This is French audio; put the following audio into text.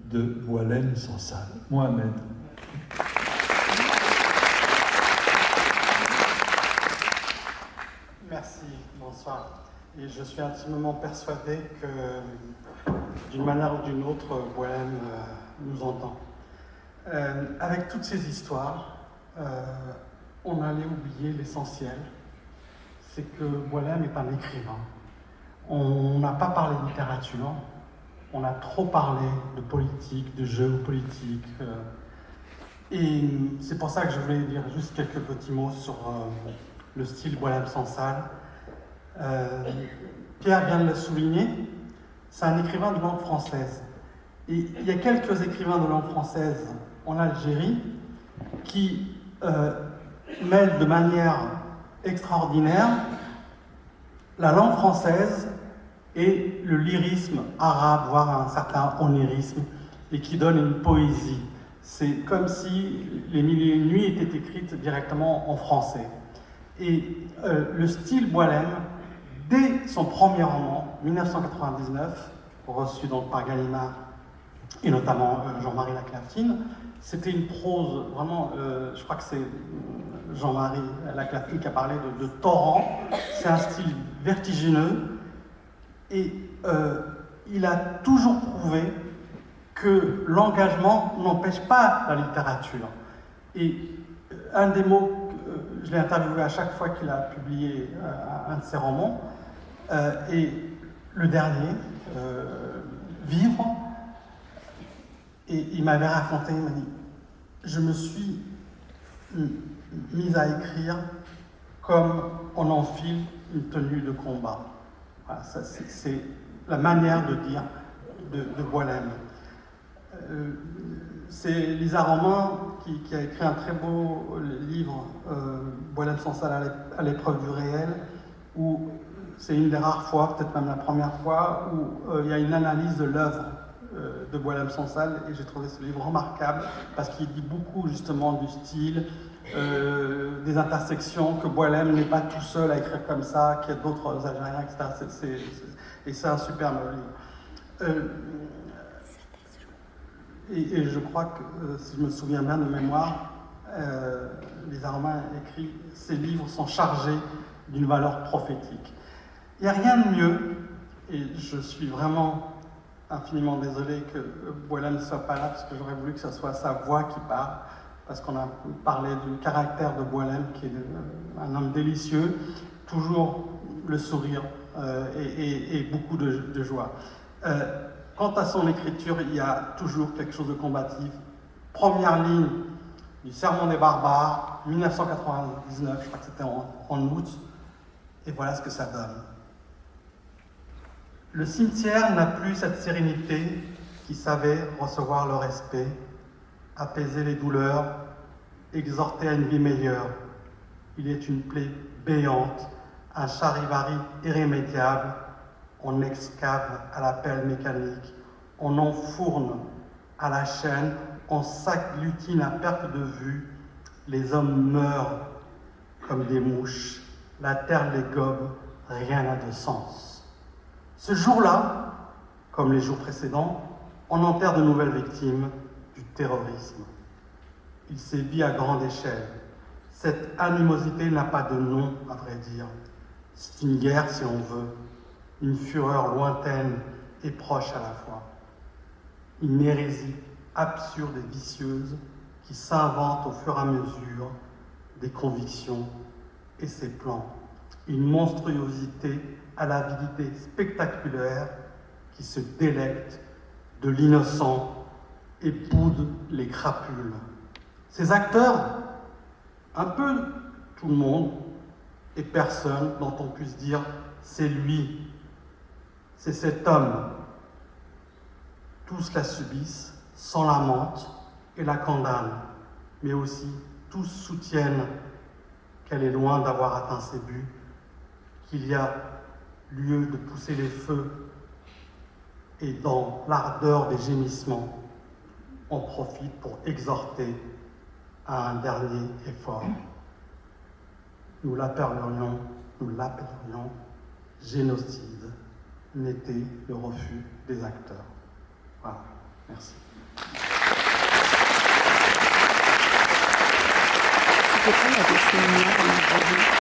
de Boualem Sansal. Mohamed. Merci, bonsoir. Et je suis intimement persuadé que, d'une manière ou d'une autre, Boualem nous entend. Avec toutes ces histoires, on allait oublier l'essentiel, c'est que Boualem est un écrivain. On n'a pas parlé de littérature, on a trop parlé de politique, de géopolitique. Et c'est pour ça que je voulais dire juste quelques petits mots sur le style Boualem Sansal. Pierre vient de le souligner, c'est un écrivain de langue française. Et il y a quelques écrivains de langue française en Algérie qui mêlent de manière extraordinaire la langue française et le lyrisme arabe, voire un certain onérisme, et qui donnent une poésie. C'est comme si les Mille et une nuits étaient écrites directement en français. Et le style Boualem, dès son premier roman, 1999, reçu donc par Gallimard et notamment Jean-Marie Laclaftine, c'était une prose vraiment, je crois que c'est Jean-Marie Laclaftine qui a parlé de torrent. C'est un style vertigineux et il a toujours prouvé que l'engagement n'empêche pas la littérature. Et un des mots, je l'ai interviewé à chaque fois qu'il a publié un de ses romans, et le dernier, Vivre, et il m'avait raconté, il m'a dit, je me suis mise à écrire comme on enfile une tenue de combat. Voilà, c'est la manière de dire de Boualem. C'est Lisa Romain qui a écrit un très beau livre, Boualem Sansal à l'épreuve du réel, où c'est une des rares fois, peut-être même la première fois, où il y a une analyse de l'œuvre de Boualem Sansal, et j'ai trouvé ce livre remarquable parce qu'il dit beaucoup justement du style, des intersections, que Boualem n'est pas tout seul à écrire comme ça, qu'il y a d'autres Algériens, etc. Et c'est un superbe livre. Et je crois que, si je me souviens bien de mémoire, Lisa Romain écrit « Ces livres sont chargés d'une valeur prophétique ». Il n'y a rien de mieux, et je suis vraiment infiniment désolé que Boualem ne soit pas là, parce que j'aurais voulu que ce soit sa voix qui parle, parce qu'on a parlé du caractère de Boualem, qui est un homme délicieux, toujours le sourire et beaucoup de joie. Quant à son écriture, il y a toujours quelque chose de combatif. Première ligne du Sermon des barbares, 1999, je crois que c'était en août, et voilà ce que ça donne. Le cimetière n'a plus cette sérénité qui savait recevoir le respect, apaiser les douleurs, exhorter à une vie meilleure. Il est une plaie béante, un charivari irrémédiable. On excave à la pelle mécanique, on enfourne à la chaîne, on s'agglutine à perte de vue. Les hommes meurent comme des mouches, la terre les gobe, rien n'a de sens. Ce jour-là, comme les jours précédents, on enterre de nouvelles victimes du terrorisme. Il sévit à grande échelle. Cette animosité n'a pas de nom, à vrai dire. C'est une guerre, si on veut, une fureur lointaine et proche à la fois. Une hérésie absurde et vicieuse qui s'invente au fur et à mesure des convictions et ses plans. Une monstruosité à l'avidité spectaculaire qui se délecte de l'innocent et boude les crapules. Ces acteurs, un peu tout le monde et personne dont on puisse dire c'est lui, c'est cet homme. Tous la subissent, s'en lamentent et la condamnent, mais aussi tous soutiennent qu'elle est loin d'avoir atteint ses buts, qu'il y a lieu de pousser les feux, et dans l'ardeur des gémissements, on profite pour exhorter à un dernier effort. Nous l'appellerions génocide, n'était le refus des acteurs. Voilà, merci. sais pas, il y a des séminaires en Algérie.